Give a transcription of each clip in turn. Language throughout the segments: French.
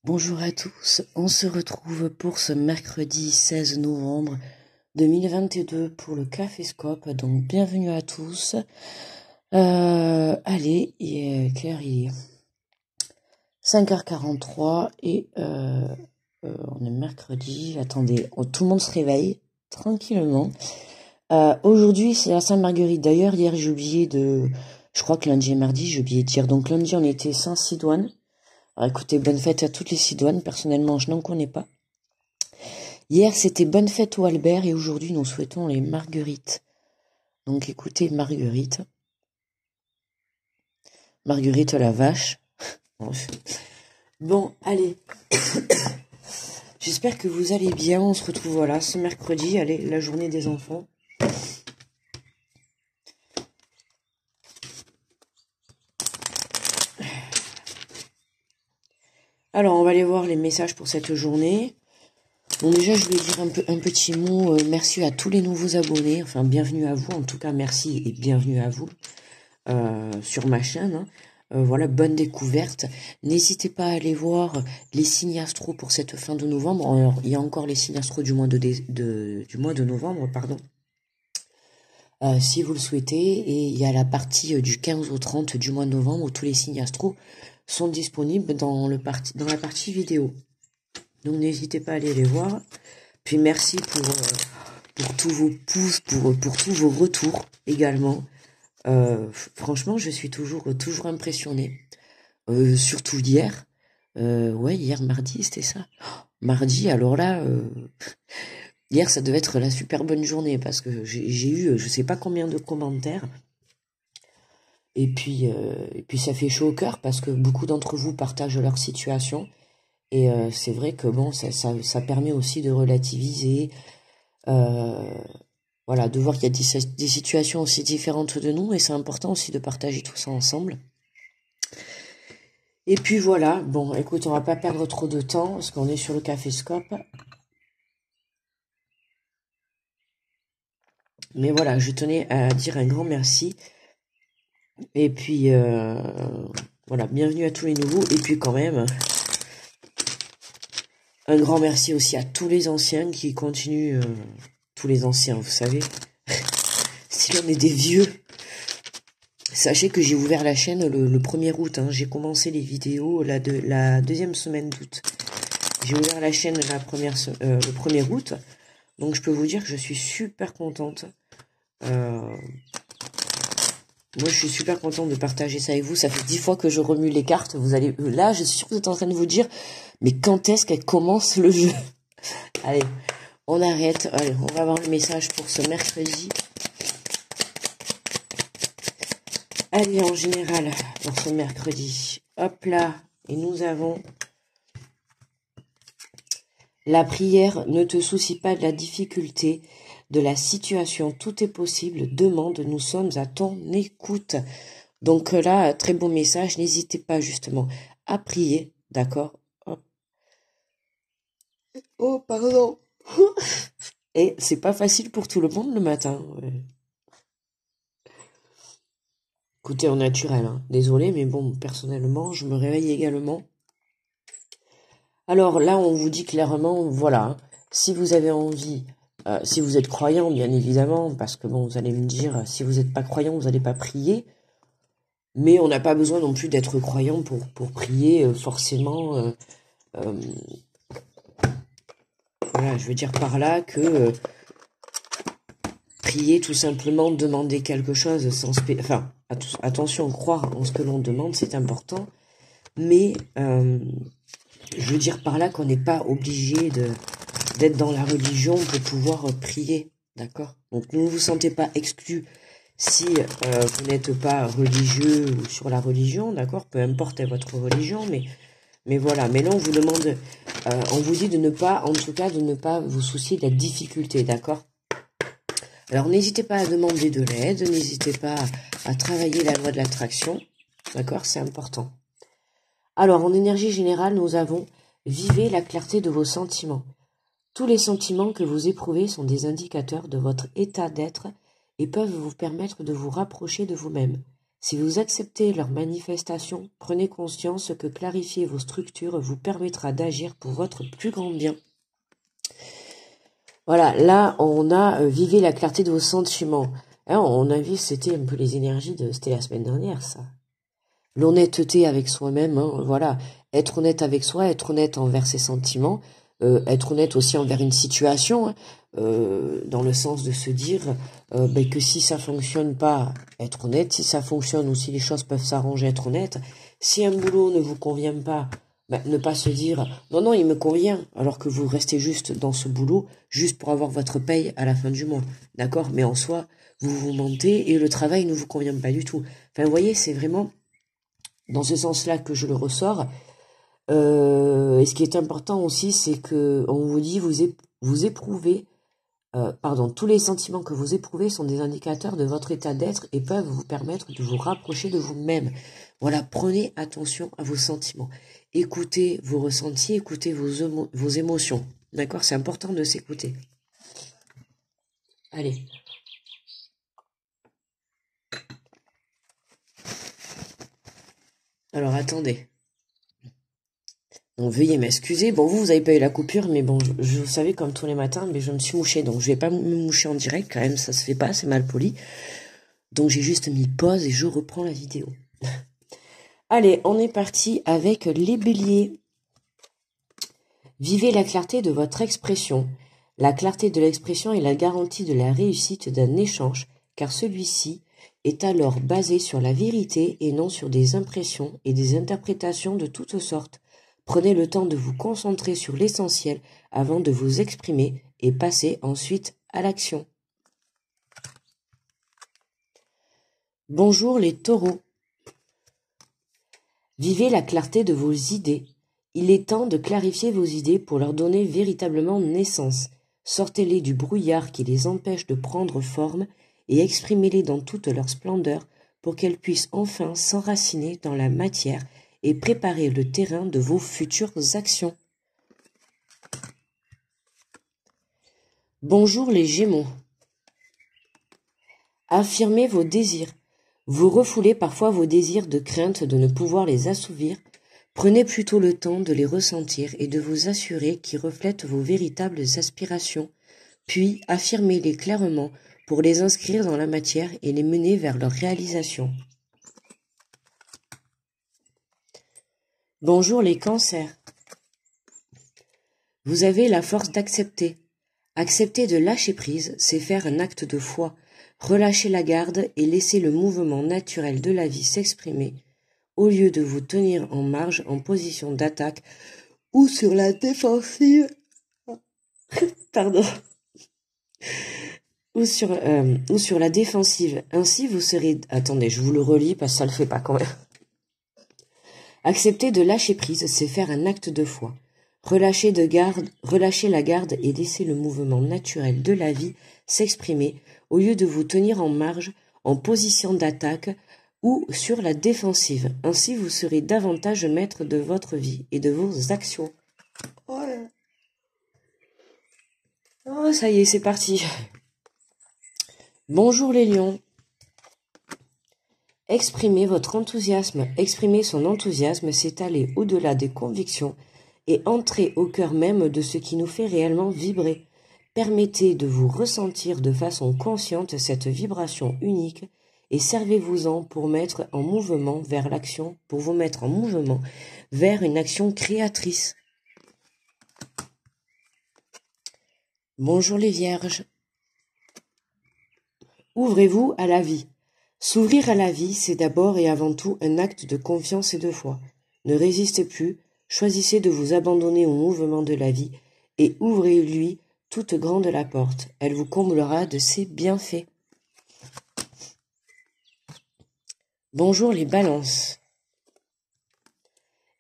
Bonjour à tous, on se retrouve pour ce mercredi 16 novembre 2022 pour le Caféscope, donc bienvenue à tous. Allez, Claire, il est 5h43 et on est mercredi, attendez, tout le monde se réveille tranquillement. Aujourd'hui c'est la Sainte-Marguerite, d'ailleurs hier j'ai oublié je crois que lundi et mardi j'ai oublié de dire, donc lundi on était Saint-Sidoine. Alors écoutez, bonne fête à toutes les Sidoines, personnellement je n'en connais pas. Hier c'était bonne fête aux Albert et aujourd'hui nous souhaitons les Marguerites. Donc écoutez, Marguerite la vache. Bon, allez. J'espère que vous allez bien, on se retrouve voilà ce mercredi, allez, la journée des enfants. Alors on va aller voir les messages pour cette journée. Bon déjà je voulais dire un petit mot, merci à tous les nouveaux abonnés, enfin bienvenue à vous, en tout cas merci et bienvenue à vous sur ma chaîne. Hein. Voilà, bonne découverte. N'hésitez pas à aller voir les signes astro pour cette fin de novembre. Alors, il y a encore les signes astro du mois de novembre, pardon. Si vous le souhaitez, et il y a la partie du 15 au 30 du mois de novembre où tous les signes astro sont disponibles dans la partie vidéo. Donc n'hésitez pas à aller les voir. Puis merci pour tous vos pouces, pour tous vos retours également. Franchement, je suis toujours impressionnée. Surtout hier. Ouais, hier mardi, c'était ça. Mardi, alors là, hier ça devait être la super bonne journée parce que j'ai eu je sais pas combien de commentaires. Et puis ça fait chaud au cœur parce que beaucoup d'entre vous partagent leur situation. Et c'est vrai que bon, ça permet aussi de relativiser. Voilà, de voir qu'il y a des situations aussi différentes de nous, et c'est important aussi de partager tout ça ensemble. Et puis voilà, bon, écoute, on va pas perdre trop de temps, parce qu'on est sur le Caféscope. Mais voilà, je tenais à dire un grand merci. Et puis, voilà, bienvenue à tous les nouveaux. Et puis quand même, un grand merci aussi à tous les anciens qui continuent, tous les anciens, vous savez. Si on est des vieux, sachez que j'ai ouvert la chaîne le 1er août. Hein. J'ai commencé les vidéos la deuxième semaine d'août. J'ai ouvert la chaîne le 1er août. Donc je peux vous dire que je suis super contente. Moi je suis super contente de partager ça avec vous. Ça fait 10 fois que je remue les cartes. Vous allez, là je suis sûre que vous êtes en train de vous dire, mais quand est-ce qu'elle commence le jeu? Allez, on arrête. Allez, on va voir le message pour ce mercredi. Allez, en général, pour ce mercredi, hop là, et nous avons la prière. Ne te soucie pas de la difficulté, de la situation, tout est possible, demande, nous sommes à ton écoute. Donc là, très beau message, n'hésitez pas justement à prier, d'accord? Oh, pardon. Et c'est pas facile pour tout le monde le matin. Ouais. Écoutez, en naturel, hein. Désolé, mais bon, personnellement, je me réveille également. Alors là, on vous dit clairement, voilà, hein, si vous avez envie, si vous êtes croyant, bien évidemment, parce que bon, vous allez me dire, si vous n'êtes pas croyant, vous n'allez pas prier, mais on n'a pas besoin non plus d'être croyant pour prier, forcément. Voilà, je veux dire par là que prier, tout simplement, demander quelque chose sans enfin, attention, croire en ce que l'on demande, c'est important, mais je veux dire par là qu'on n'est pas obligé d'être dans la religion pour pouvoir prier, d'accord? Donc ne vous sentez pas exclu si vous n'êtes pas religieux ou sur la religion, d'accord? Peu importe votre religion, mais voilà. Mais là on vous demande, on vous dit de ne pas, en tout cas de ne pas vous soucier de la difficulté, d'accord? Alors n'hésitez pas à demander de l'aide, n'hésitez pas à travailler la loi de l'attraction, d'accord? C'est important. Alors en énergie générale, nous avons vivez la clarté de vos sentiments. Tous les sentiments que vous éprouvez sont des indicateurs de votre état d'être et peuvent vous permettre de vous rapprocher de vous-même. Si vous acceptez leur manifestation, prenez conscience que clarifier vos structures vous permettra d'agir pour votre plus grand bien. Voilà, là, on a vivé la clarté de vos sentiments. Hein, on a vu, c'était un peu les énergies c'était la semaine dernière, ça. L'honnêteté avec soi-même, hein, voilà. Être honnête avec soi, être honnête envers ses sentiments, être honnête aussi envers une situation, hein, dans le sens de se dire que si ça fonctionne pas, être honnête, si ça fonctionne ou si les choses peuvent s'arranger, être honnête. Si un boulot ne vous convient pas, ne pas se dire non, il me convient, alors que vous restez juste dans ce boulot, juste pour avoir votre paye à la fin du mois. D'accord? Mais en soi, vous vous mentez et le travail ne vous convient pas du tout. Enfin, vous voyez, c'est vraiment dans ce sens-là que je le ressors. Et ce qui est important aussi, c'est que on vous dit vous éprouvez, tous les sentiments que vous éprouvez sont des indicateurs de votre état d'être et peuvent vous permettre de vous rapprocher de vous-même. Voilà, prenez attention à vos sentiments. Écoutez vos ressentis, écoutez vos émotions. D'accord? C'est important de s'écouter. Allez. Alors, attendez. Donc, veuillez m'excuser. Bon, vous avez pas eu la coupure, mais bon, vous savez, comme tous les matins, mais je me suis mouchée. Donc, je vais pas me moucher en direct, quand même, ça se fait pas, c'est mal poli. Donc, j'ai juste mis pause et je reprends la vidéo. Allez, on est parti avec les béliers. Vivez la clarté de votre expression. La clarté de l'expression est la garantie de la réussite d'un échange, car celui-ci est alors basé sur la vérité et non sur des impressions et des interprétations de toutes sortes. Prenez le temps de vous concentrer sur l'essentiel avant de vous exprimer et passez ensuite à l'action. Bonjour les taureaux. Vivez la clarté de vos idées. Il est temps de clarifier vos idées pour leur donner véritablement naissance. Sortez-les du brouillard qui les empêche de prendre forme et exprimez-les dans toute leur splendeur pour qu'elles puissent enfin s'enraciner dans la matière et préparer le terrain de vos futures actions. Bonjour les Gémeaux. Affirmez vos désirs. Vous refoulez parfois vos désirs de crainte de ne pouvoir les assouvir. Prenez plutôt le temps de les ressentir et de vous assurer qu'ils reflètent vos véritables aspirations, puis affirmez-les clairement pour les inscrire dans la matière et les mener vers leur réalisation. Bonjour les cancers. Vous avez la force d'accepter. Accepter de lâcher prise, c'est faire un acte de foi. Relâchez la garde et laissez le mouvement naturel de la vie s'exprimer, au lieu de vous tenir en marge en position d'attaque ou sur la défensive. Pardon. Ou sur la défensive. Ainsi vous serez... Attendez, je vous le relis parce que ça le fait pas quand même. Accepter de lâcher prise, c'est faire un acte de foi. Relâchez la garde et laissez le mouvement naturel de la vie s'exprimer au lieu de vous tenir en marge, en position d'attaque ou sur la défensive. Ainsi, vous serez davantage maître de votre vie et de vos actions. Oh, ça y est, c'est parti. Bonjour les lions. Exprimer votre enthousiasme. Exprimer son enthousiasme, c'est aller au-delà des convictions et entrer au cœur même de ce qui nous fait réellement vibrer. Permettez de vous ressentir de façon consciente cette vibration unique et servez-vous-en pour mettre en mouvement vers l'action, pour vous mettre en mouvement vers une action créatrice. Bonjour les vierges. Ouvrez-vous à la vie. S'ouvrir à la vie, c'est d'abord et avant tout un acte de confiance et de foi. Ne résistez plus, choisissez de vous abandonner au mouvement de la vie et ouvrez-lui toute grande la porte. Elle vous comblera de ses bienfaits. Bonjour les balances.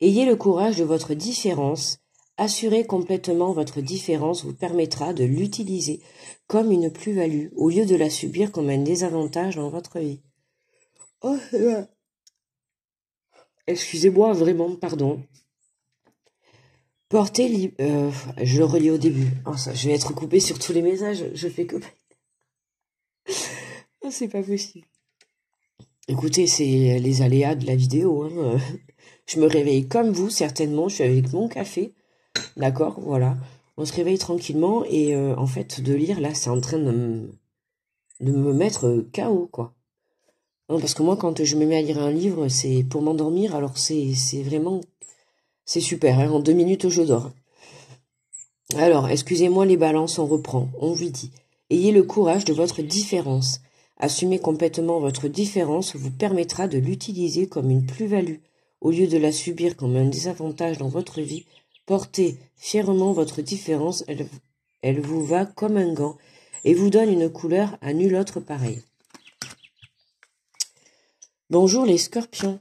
Ayez le courage de votre différence. Assurer complètement votre différence vous permettra de l'utiliser comme une plus-value au lieu de la subir comme un désavantage dans votre vie. Oh, excusez-moi, vraiment, pardon. Portez... je le relis au début. Oh, ça, je vais être coupée sur tous les messages. Je fais que... Oh, c'est pas possible. Écoutez, c'est les aléas de la vidéo. Hein. Je me réveille comme vous, certainement. Je suis avec mon café. D'accord, voilà. On se réveille tranquillement. Et en fait, de lire, là, c'est en train de me mettre KO, quoi. Non, parce que moi, quand je me mets à lire un livre, c'est pour m'endormir. Alors, c'est vraiment... C'est super, hein. En 2 minutes, je dors. Alors, excusez-moi les balances, on reprend. On vous dit, ayez le courage de votre différence. Assumer complètement votre différence vous permettra de l'utiliser comme une plus-value. Au lieu de la subir comme un désavantage dans votre vie, portez fièrement votre différence, elle vous va comme un gant et vous donne une couleur à nul autre pareil. Bonjour les scorpions.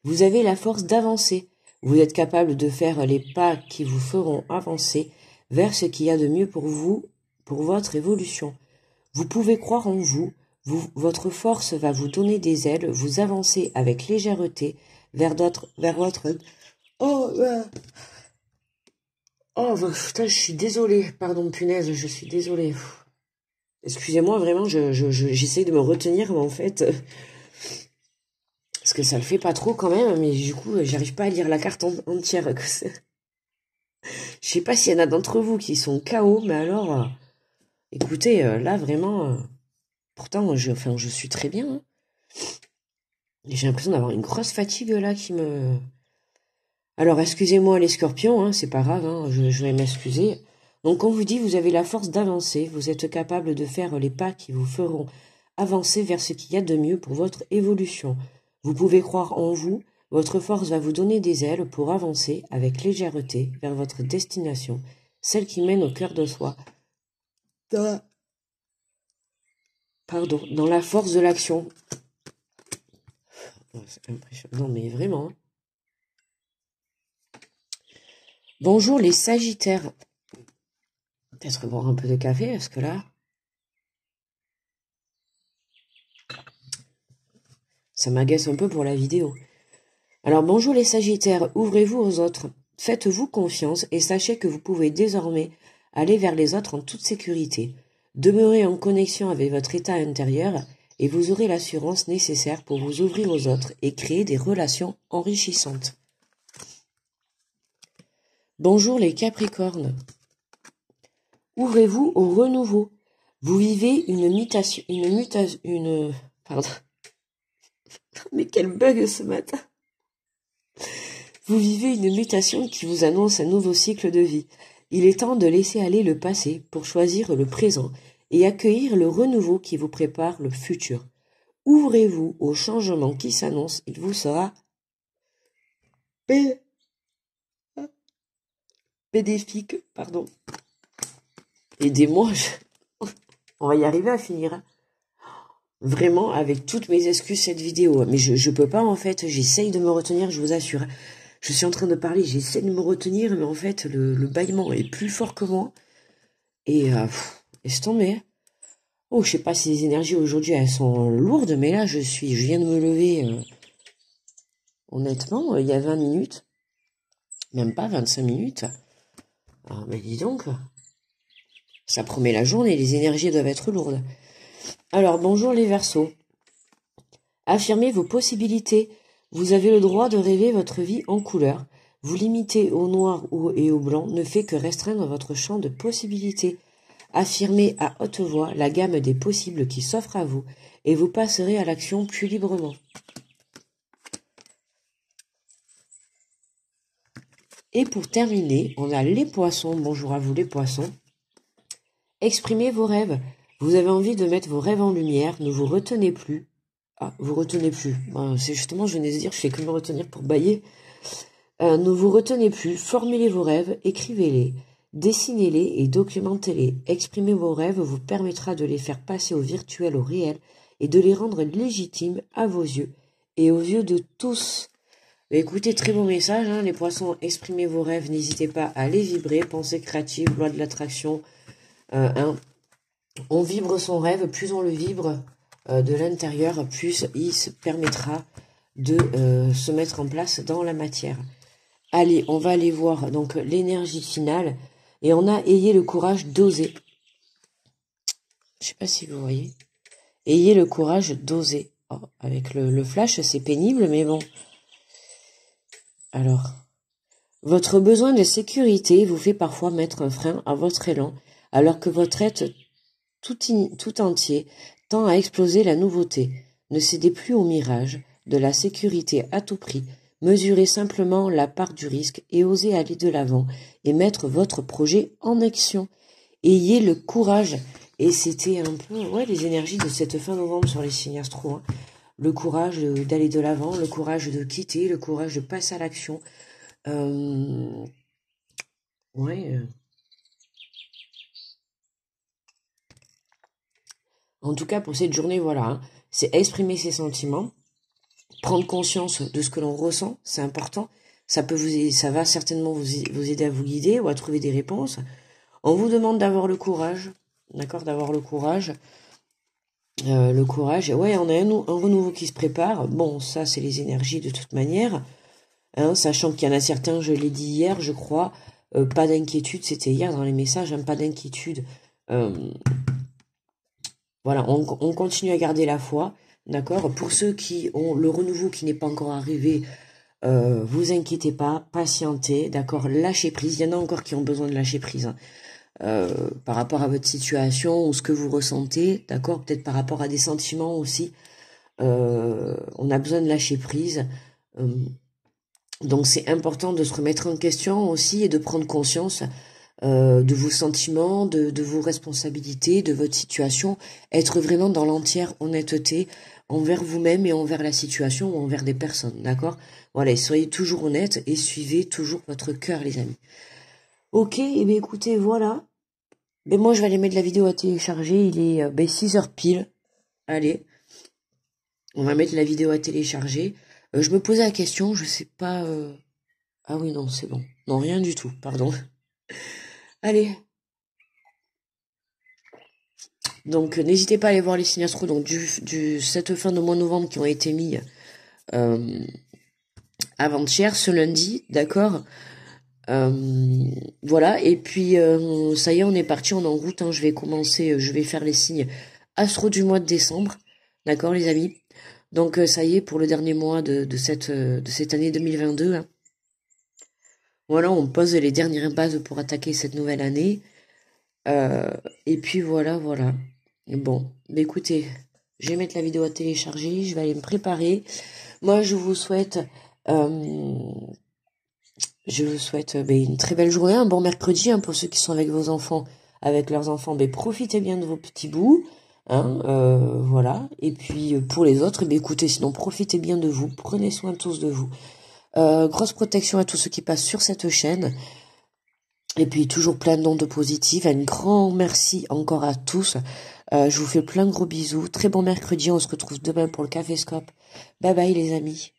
Vous avez la force d'avancer. Vous êtes capable de faire les pas qui vous feront avancer vers ce qu'il y a de mieux pour vous, pour votre évolution. Vous pouvez croire en vous, votre force va vous donner des ailes, vous avancez avec légèreté vers votre... Oh, putain, je suis désolée, pardon, punaise, je suis désolée. Excusez-moi, vraiment, j'essaie de me retenir, mais en fait... Parce que ça le fait pas trop quand même, mais du coup, j'arrive pas à lire la carte entière. Je sais pas s'il y en a d'entre vous qui sont KO, mais alors... écoutez, là, vraiment... pourtant, je suis très bien. Hein. J'ai l'impression d'avoir une grosse fatigue, là, qui me... Alors, excusez-moi les scorpions, hein, c'est pas grave, hein, je vais m'excuser. Donc, on vous dit, vous avez la force d'avancer, vous êtes capable de faire les pas qui vous feront avancer vers ce qu'il y a de mieux pour votre évolution. Vous pouvez croire en vous, votre force va vous donner des ailes pour avancer avec légèreté vers votre destination, celle qui mène au cœur de soi. Dans la force de l'action. C'est impressionnant, mais vraiment. Bonjour les sagittaires. Peut-être boire un peu de café, parce que là... ça m'agace un peu pour la vidéo. Alors bonjour les sagittaires, ouvrez-vous aux autres. Faites-vous confiance et sachez que vous pouvez désormais aller vers les autres en toute sécurité. Demeurez en connexion avec votre état intérieur et vous aurez l'assurance nécessaire pour vous ouvrir aux autres et créer des relations enrichissantes. Bonjour les capricornes. Ouvrez-vous au renouveau. Vous vivez pardon. Mais quel bug ce matin. Vous vivez une mutation qui vous annonce un nouveau cycle de vie. Il est temps de laisser aller le passé pour choisir le présent et accueillir le renouveau qui vous prépare le futur. Ouvrez-vous au changement qui s'annonce, il vous sera bénéfique, pardon. Aidez-moi, on va y arriver à finir. Vraiment, avec toutes mes excuses, cette vidéo. Mais je peux pas, en fait, j'essaye de me retenir, je vous assure. Je suis en train de parler, j'essaie de me retenir, mais en fait, le bâillement est plus fort que moi. Et, laisse tomber. Oh, je sais pas si les énergies aujourd'hui, elles sont lourdes, mais là, je viens de me lever, honnêtement, il y a 20 minutes. Même pas 25 minutes. Ah, mais dis donc, ça promet la journée, les énergies doivent être lourdes. Alors, bonjour les Verseaux. Affirmez vos possibilités. Vous avez le droit de rêver votre vie en couleur. Vous limiter au noir et au blanc ne fait que restreindre votre champ de possibilités. Affirmez à haute voix la gamme des possibles qui s'offrent à vous et vous passerez à l'action plus librement. Et pour terminer, on a les poissons. Bonjour à vous les poissons. Exprimez vos rêves. Vous avez envie de mettre vos rêves en lumière, ne vous retenez plus. Ah, vous retenez plus. C'est justement, je venais de dire, je fais que me retenir pour bâiller. Ne vous retenez plus, formulez vos rêves, écrivez-les, dessinez-les et documentez-les. Exprimer vos rêves vous permettra de les faire passer au virtuel, au réel, et de les rendre légitimes à vos yeux et aux yeux de tous. Écoutez, très bon message, hein, les poissons, exprimez vos rêves, n'hésitez pas à les vibrer, pensée créative, loi de l'attraction, on vibre son rêve, plus on le vibre de l'intérieur, plus il se permettra de se mettre en place dans la matière. Allez, on va aller voir donc l'énergie finale. Et on a ayez le courage d'oser. Je sais pas si vous voyez. Ayez le courage d'oser. Oh, avec le flash, c'est pénible, mais bon. Alors, votre besoin de sécurité vous fait parfois mettre un frein à votre élan, alors que votre être tout entier tend à exploser la nouveauté. Ne cédez plus au mirage de la sécurité à tout prix. Mesurez simplement la part du risque et osez aller de l'avant et mettre votre projet en action. Ayez le courage. Et c'était un peu les énergies de cette fin novembre sur les signes astro. Hein. Le courage d'aller de l'avant, le courage de quitter, le courage de passer à l'action. En tout cas, pour cette journée, voilà, hein, c'est exprimer ses sentiments, prendre conscience de ce que l'on ressent, c'est important. Ça va certainement vous aider à vous guider ou à trouver des réponses. On vous demande d'avoir le courage, d'accord, d'avoir le courage. Le courage, ouais, on a un renouveau qui se prépare. Bon, ça, c'est les énergies de toute manière. Hein, sachant qu'il y en a certains, je l'ai dit hier, je crois, pas d'inquiétude, c'était hier dans les messages, hein, pas d'inquiétude. Voilà, on continue à garder la foi, d'accord. Pour ceux qui ont le renouveau qui n'est pas encore arrivé, vous inquiétez pas, patientez, d'accord, lâchez prise. Il y en a encore qui ont besoin de lâcher prise, hein. Par rapport à votre situation ou ce que vous ressentez, d'accord, peut-être par rapport à des sentiments aussi. On a besoin de lâcher prise. Donc c'est important de se remettre en question aussi et de prendre conscience de vos sentiments, de vos responsabilités, de votre situation, être vraiment dans l'entière honnêteté envers vous-même et envers la situation ou envers des personnes, d'accord? Voilà, et soyez toujours honnête et suivez toujours votre cœur, les amis. Ok, et bien écoutez, voilà. Mais moi, je vais aller mettre la vidéo à télécharger, il est 6h pile. Allez, on va mettre la vidéo à télécharger. Je me posais la question, je sais pas... Ah oui, non, c'est bon. Non, rien du tout, pardon. Allez. Donc, n'hésitez pas à aller voir les signes astro, donc cette fin de mois de novembre qui ont été mis avant-hier, ce lundi, d'accord. Voilà, et puis ça y est, on est parti, on est en route, hein. Je vais faire les signes astro du mois de décembre, d'accord les amis. Donc ça y est, pour le dernier mois de cette année 2022, hein. Voilà, on pose les dernières bases pour attaquer cette nouvelle année. Et puis voilà. Bon, bah écoutez, je vais mettre la vidéo à télécharger, je vais aller me préparer. Moi, je vous souhaite une très belle journée, un bon mercredi, hein, pour ceux qui sont avec vos enfants, avec leurs enfants. Profitez bien de vos petits bouts, hein, voilà. Et puis pour les autres, écoutez, sinon profitez bien de vous, prenez soin tous de vous. Grosse protection à tous ceux qui passent sur cette chaîne. Et puis toujours plein d'ondes positives. Un grand merci encore à tous. Je vous fais plein de gros bisous. Très bon mercredi. On se retrouve demain pour le Caféscope. Bye bye les amis.